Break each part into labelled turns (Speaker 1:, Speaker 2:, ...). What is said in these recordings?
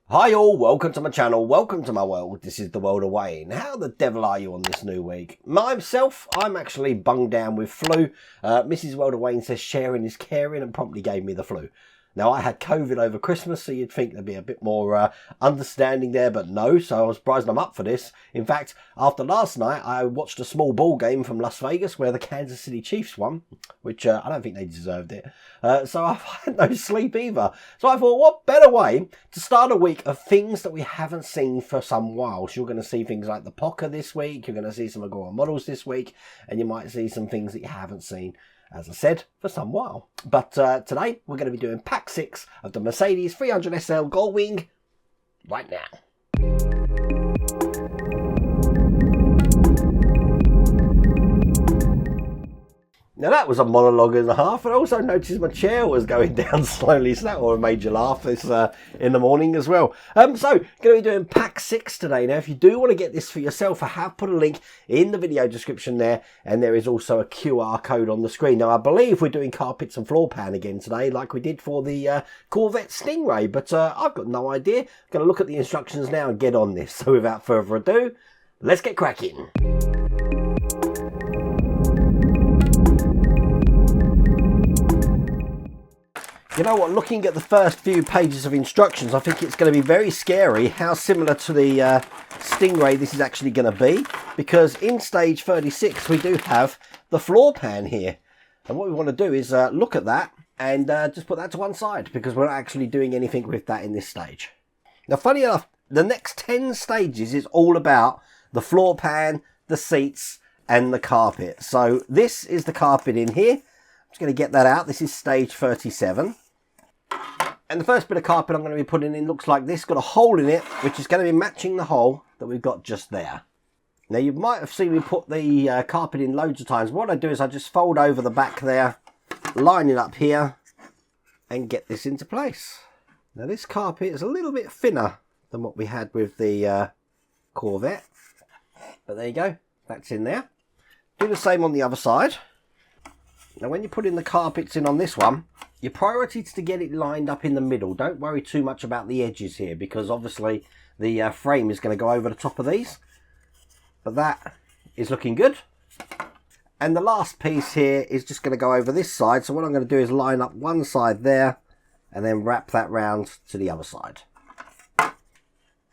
Speaker 1: Hi all, welcome to my channel, welcome to my world. This is the world of Wayne. How the devil are you on this new week? Myself, I'm actually bunged down with flu. Mrs. World of Wayne says sharing is caring and promptly gave me the flu. Now, I had COVID over Christmas, so you'd think there'd be a bit more understanding there, but no, so I was surprised I'm up for this. In fact, after last night, I watched a small ball game from Las Vegas where the Kansas City Chiefs won, which I don't think they deserved it. So I've had no sleep either. So I thought, what better way to start a week of things that we haven't seen for some while. So you're going to see things like the Poker this week, you're going to see some Agora Models this week, and you might see some things that you haven't seen, as I said, for some while. But today, we're going to be doing pack 6 of the Mercedes 300SL Gullwing right now. Now that was a monologue and a half, and I also noticed my chair was going down slowly, so that would have made you laugh this in the morning as well. So, going to be doing pack 6 today. Now, if you do want to get this for yourself, I have put a link in the video description there, and there is also a QR code on the screen. Now, I believe we're doing carpets and floor pan again today, like we did for the Corvette Stingray, but I've got no idea. I'm going to look at the instructions now and get on this. So, without further ado, let's get cracking. You know what, looking at the first few pages of instructions, I think it's going to be very scary how similar to the Stingray this is actually going to be. Because in stage 36, we do have the floor pan here. And what we want to do is look at that and just put that to one side, because we're not actually doing anything with that in this stage. Now, funny enough, the next 10 stages is all about the floor pan, the seats, and the carpet. So this is the carpet in here. I'm just going to get that out. This is stage 37. And the first bit of carpet I'm going to be putting in looks like this. Got a hole in it, which is going to be matching the hole that we've got just there. Now, you might have seen me put the carpet in loads of times. What I do is I just fold over the back there, line it up here, and get this into place. Now, this carpet is a little bit thinner than what we had with the Corvette. But there you go. That's in there. Do the same on the other side. Now, when you're putting the carpets in on this one, your priority is to get it lined up in the middle. Don't worry too much about the edges here, because obviously the frame is going to go over the top of these. But that is looking good. And the last piece here is just going to go over this side. So what I'm going to do is line up one side there and then wrap that round to the other side.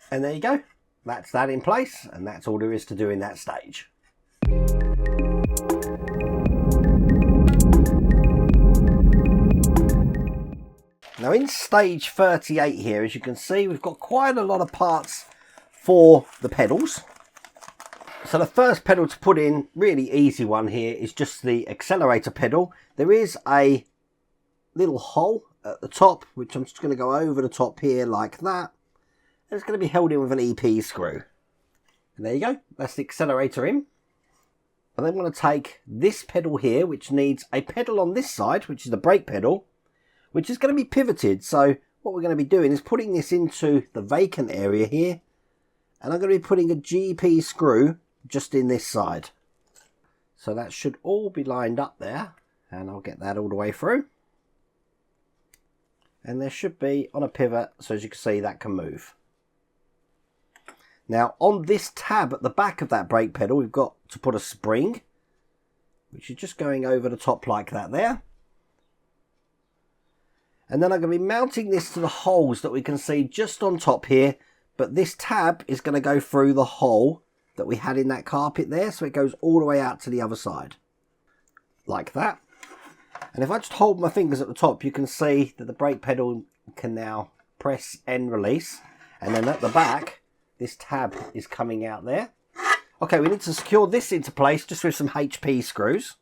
Speaker 1: And there you go. That's that in place, and that's all there is to do in that stage. Now, in stage 38 here, as you can see, we've got quite a lot of parts for the pedals. So the first pedal to put in, really easy one here, is just the accelerator pedal. There is a little hole at the top, which I'm just going to go over the top here like that. And it's going to be held in with an EP screw. And there you go, that's the accelerator in. And then I'm going to take this pedal here, which needs a pedal on this side, which is the brake pedal, which is going to be pivoted. So what we're going to be doing is putting this into the vacant area here. And I'm going to be putting a GP screw just in this side. So that should all be lined up there. And I'll get that all the way through. And there should be on a pivot, so as you can see, that can move. Now, on this tab at the back of that brake pedal, we've got to put a spring, which is just going over the top like that there. And then I'm going to be mounting this to the holes that we can see just on top here. But this tab is going to go through the hole that we had in that carpet there. So it goes all the way out to the other side. Like that. And if I just hold my fingers at the top, you can see that the brake pedal can now press and release. And then at the back, this tab is coming out there. Okay, we need to secure this into place just with some HP screws.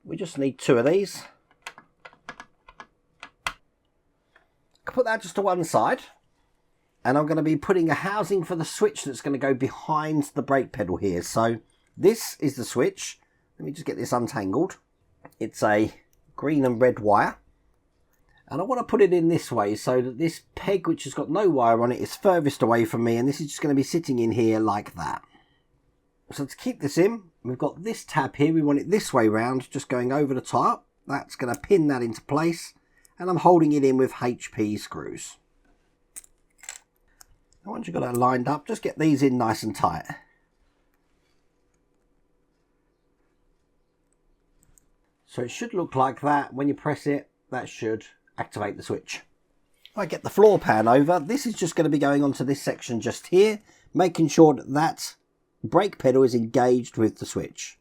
Speaker 1: We just need 2 of these. Put that just to one side, and I'm going to be putting a housing for the switch that's going to go behind the brake pedal here. So this is the switch. Let me just get this untangled. It's a green and red wire, and I want to put it in this way so that this peg, which has got no wire on it, is furthest away from me, and this is just going to be sitting in here like that. So to keep this in, we've got this tab here. We want it this way round, just going over the top. That's going to pin that into place. And I'm holding it in with HP screws. And once you've got that lined up, just get these in nice and tight. So it should look like that. When you press it, that should activate the switch. If I get the floor pan over, this is just going to be going onto this section just here, making sure that that brake pedal is engaged with the switch.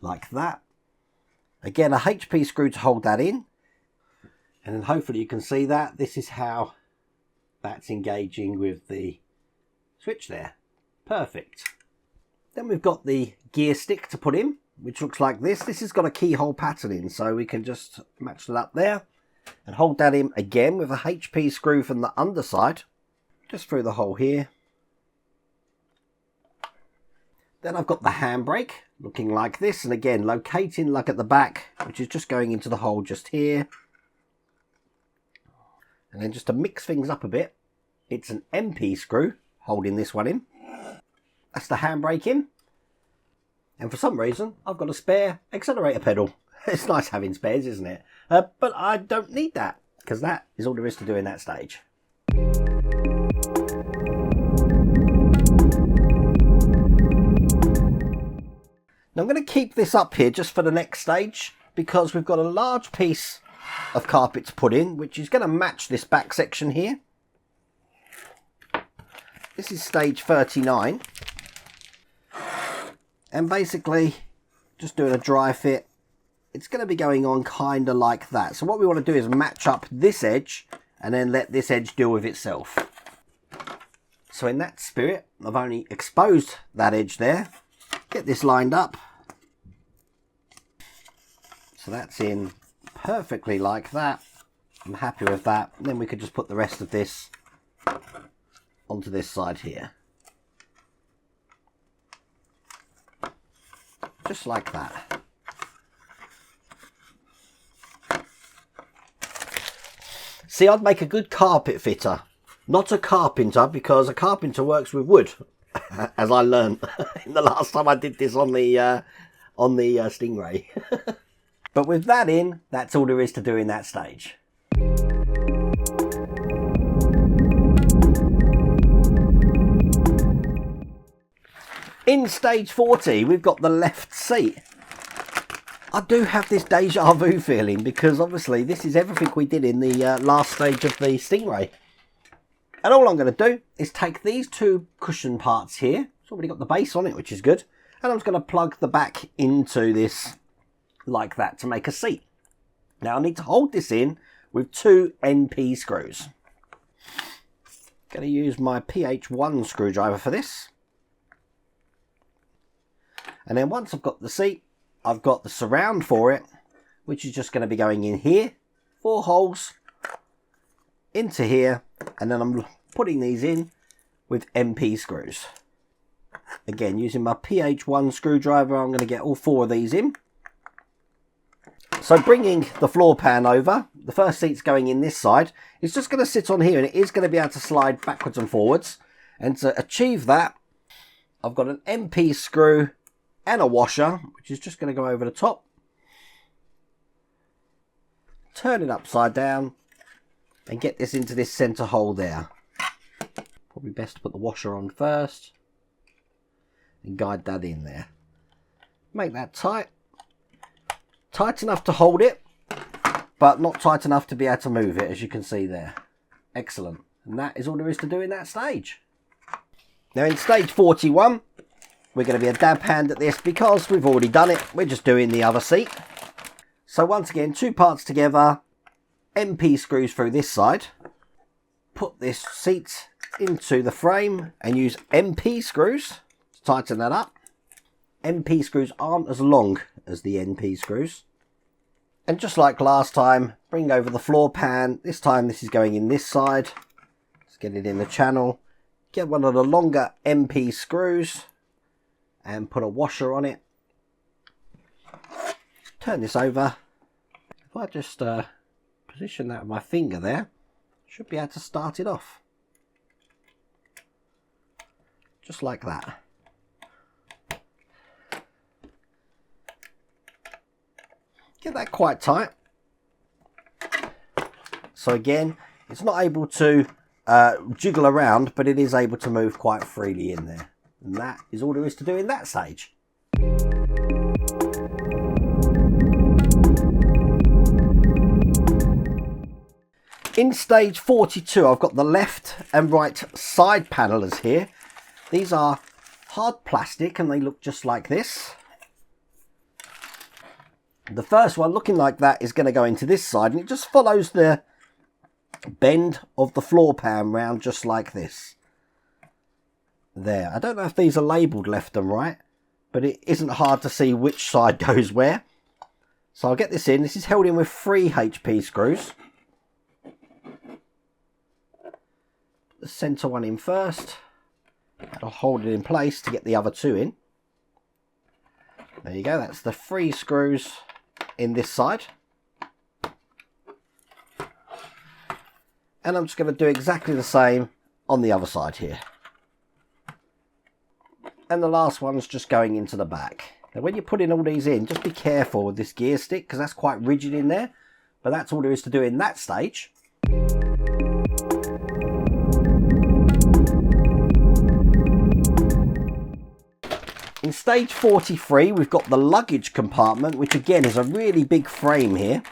Speaker 1: Like that. Again, a HP screw to hold that in. And then hopefully you can see that. This is how that's engaging with the switch there. Perfect. Then we've got the gear stick to put in, which looks like this. This has got a keyhole pattern in, so we can just match that up there and hold that in again with a HP screw from the underside, just through the hole here. Then I've got the handbrake looking like this, and again locating like at the back, which is just going into the hole just here. And then just to mix things up a bit, it's an MP screw holding this one in. That's the handbrake in. And for some reason, I've got a spare accelerator pedal. It's nice having spares, isn't it? But I don't need that, because that is all there is to do in that stage. Now I'm going to keep this up here just for the next stage, because we've got a large piece of carpet to put in, which is going to match this back section here. This is stage 39. And basically, just doing a dry fit, it's going to be going on kind of like that. So what we want to do is match up this edge and then let this edge deal with itself. So in that spirit, I've only exposed that edge there. Get this lined up. So that's in perfectly like that. I'm happy with that. And then we could just put the rest of this onto this side here. Just like that. See, I'd make a good carpet fitter, not a carpenter, because a carpenter works with wood, as I learned in the last time I did this on the Stingray. But with that in, that's all there is to do in that stage. In stage 40, we've got the left seat. I do have this deja vu feeling, because obviously this is everything we did in the last stage of the Stingray. And all I'm going to do is take these two cushion parts here. It's already got the base on it, which is good. And I'm just going to plug the back into this like that to make a seat. Now I need to hold this in with two NP screws. Going to use my PH1 screwdriver for this. And then once I've got the seat, I've got the surround for it, which is just going to be going in here, 4 holes into here, and then I'm putting these in with MP screws. Again, using my PH1 screwdriver, I'm going to get all 4 of these in. So bringing the floor pan over, the first seat's going in this side. It's just going to sit on here, and it is going to be able to slide backwards and forwards. And to achieve that, I've got an MP screw and a washer, which is just going to go over the top. Turn it upside down and get this into this centre hole there. Probably best to put the washer on first and guide that in there. Make that tight. Tight enough to hold it, but not tight enough to be able to move it, as you can see there. Excellent. And that is all there is to do in that stage. Now in stage 41, we're going to be a dab hand at this because we've already done it. We're just doing the other seat. So once again, 2 parts together, MP screws through this side. Put this seat into the frame and use MP screws to tighten that up. MP screws aren't as long as the NP screws. And just like last time, bring over the floor pan. This time this is going in this side. Let's get it in the channel. Get one of the longer MP screws and put a washer on it. Turn this over. If I just position that with my finger there, should be able to start it off. Just like that. Get that quite tight. So again, It's not able to jiggle around, but it is able to move quite freely in there. And that is all there is to do in that stage. In stage 42, I've got the left and right side panelers here. These are hard plastic and they look just like this. The first one, looking like that, is going to go into this side, and it just follows the bend of the floor pan round just like this. There. I don't know if these are labelled left and right, but it isn't hard to see which side goes where. So I'll get this in. This is held in with 3 HP screws. The centre one in first. I'll hold it in place to get the other 2 in. There you go. That's the 3 screws in this side. And I'm just going to do exactly the same on the other side here. And the last one's just going into the back. Now when you're putting all these in, just be careful with this gear stick because that's quite rigid in there. But that's all there is to do in that stage. In stage 43, we've got the luggage compartment, which again is a really big frame here.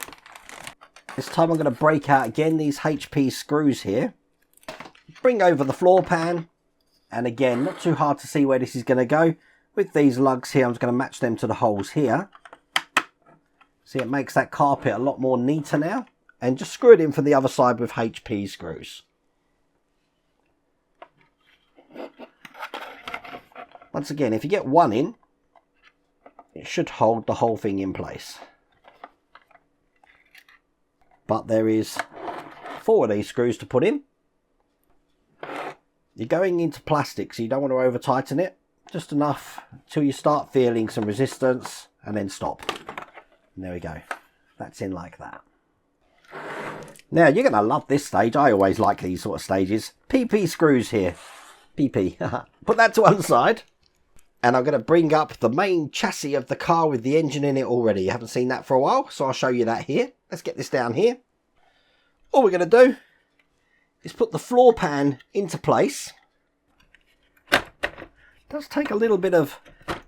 Speaker 1: This time I'm going to break out again these HP screws here. Bring over the floor pan. And again, not too hard to see where this is going to go. With these lugs here, I'm just going to match them to the holes here. See, it makes that carpet a lot more neater now. And just screw it in for the other side with HP screws. Once again, if you get one in, it should hold the whole thing in place. But there is 4 of these screws to put in. You're going into plastic, so you don't want to over tighten it. Just enough until you start feeling some resistance and then stop. And there we go. That's in like that. Now you're going to love this stage. I always like these sort of stages. PP screws here. PP. Put that to one side. And I'm going to bring up the main chassis of the car with the engine in it already. You haven't seen that for a while, so I'll show you that here. Let's get this down here. All we're going to do is put the floor pan into place. It does take a little bit of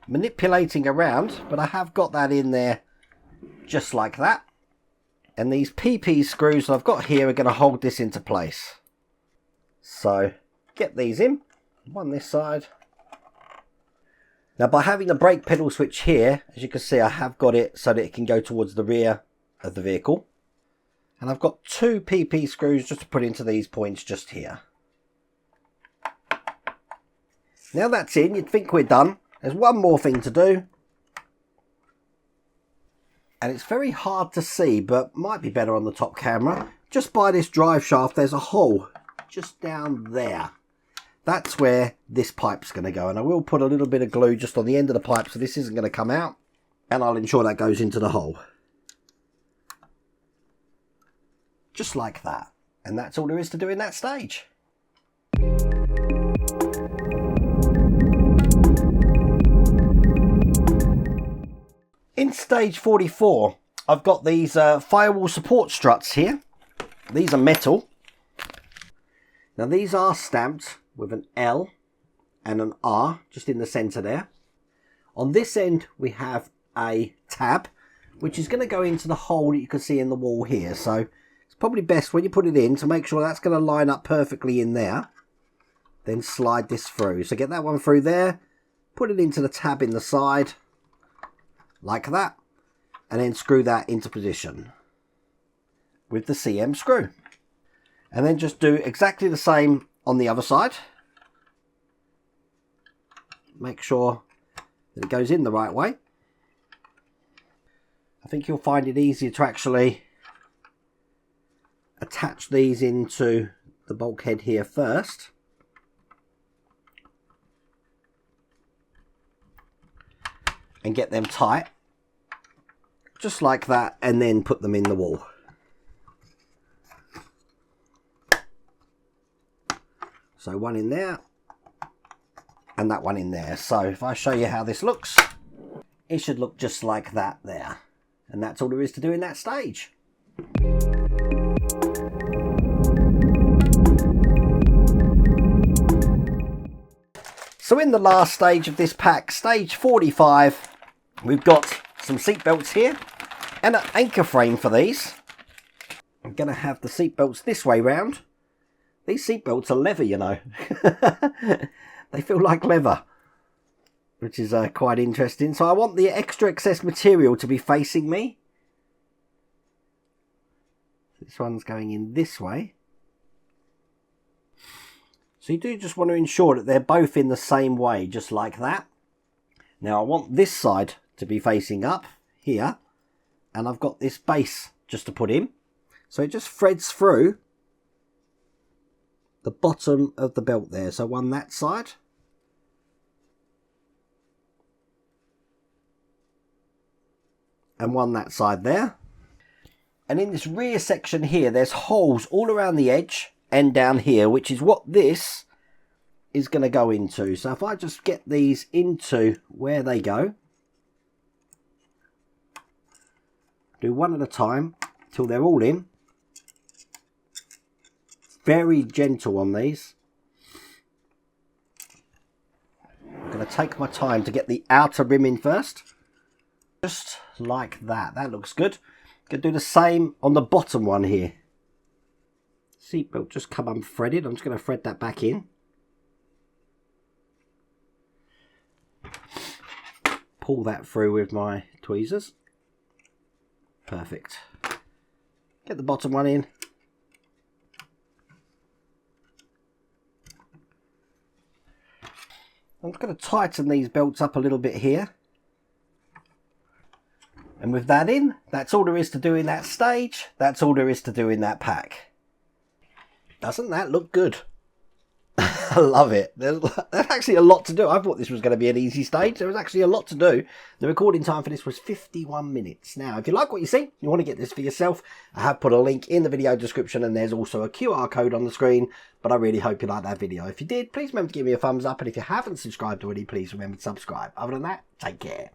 Speaker 1: manipulating around, but I have got that in there just like that. And these PP screws I've got here are going to hold this into place. So get these in, one this side. Now by having the brake pedal switch here, as you can see, I have got it so that it can go towards the rear of the vehicle. And I've got 2 PP screws just to put into these points just here. Now that's in, you'd think we're done. There's one more thing to do. And it's very hard to see, but might be better on the top camera. Just by this drive shaft, there's a hole just down there. That's where this pipe's going to go. And I will put a little bit of glue just on the end of the pipe so this isn't going to come out. And I'll ensure that goes into the hole. Just like that. And that's all there is to do in that stage. In stage 44, I've got these Firewall support struts here. These are metal. Now these are stamped with an L and an R just in the centre there. On this end we have a tab which is going to go into the hole that you can see in the wall here. So it's probably best when you put it in to make sure that's going to line up perfectly in there. Then slide this through. So get that one through there, put it into the tab in the side like that, and then screw that into position with the CM screw. And then just do exactly the same on the other side. Make sure that it goes in the right way. I think you'll find it easier to actually attach these into the bulkhead here first. And get them tight. Just like that, and then put them in the wall. So one in there, and that one in there. So if I show you how this looks, it should look just like that there. And that's all there is to do in that stage. So in the last stage of this pack, stage 45, we've got some seat belts here and an anchor frame for these. I'm going to have the seat belts this way round. These seat belts are leather, you know. They feel like leather, which is quite interesting. So I want the extra excess material to be facing me. This one's going in this way. So you do just want to ensure that they're both in the same way, just like that. Now I want this side to be facing up here, and I've got this base just to put in. So it just threads through the bottom of the belt there. So one that side. And one that side there. And in this rear section here, there's holes all around the edge and down here, which is what this is going to go into. So if I just get these into where they go, do one at a time till they're all in. Very gentle on these. I'm going to take my time to get the outer rim in first. Just like that. That looks good. Going to do the same on the bottom one here. Seatbelt just come unthreaded. I'm just going to thread that back in. Pull that through with my tweezers. Perfect. Get the bottom one in. I'm just going to tighten these belts up a little bit here. And with that in, that's all there is to do in that stage. That's all there is to do in that pack. Doesn't that look good? I love it. There's actually a lot to do. I thought this was going to be an easy stage. There was actually a lot to do. The recording time for this was 51 minutes. Now, if you like what you see, you want to get this for yourself, I have put a link in the video description, and there's also a QR code on the screen. But I really hope you liked that video. If you did, please remember to give me a thumbs up. And if you haven't subscribed already, please remember to subscribe. Other than that, take care.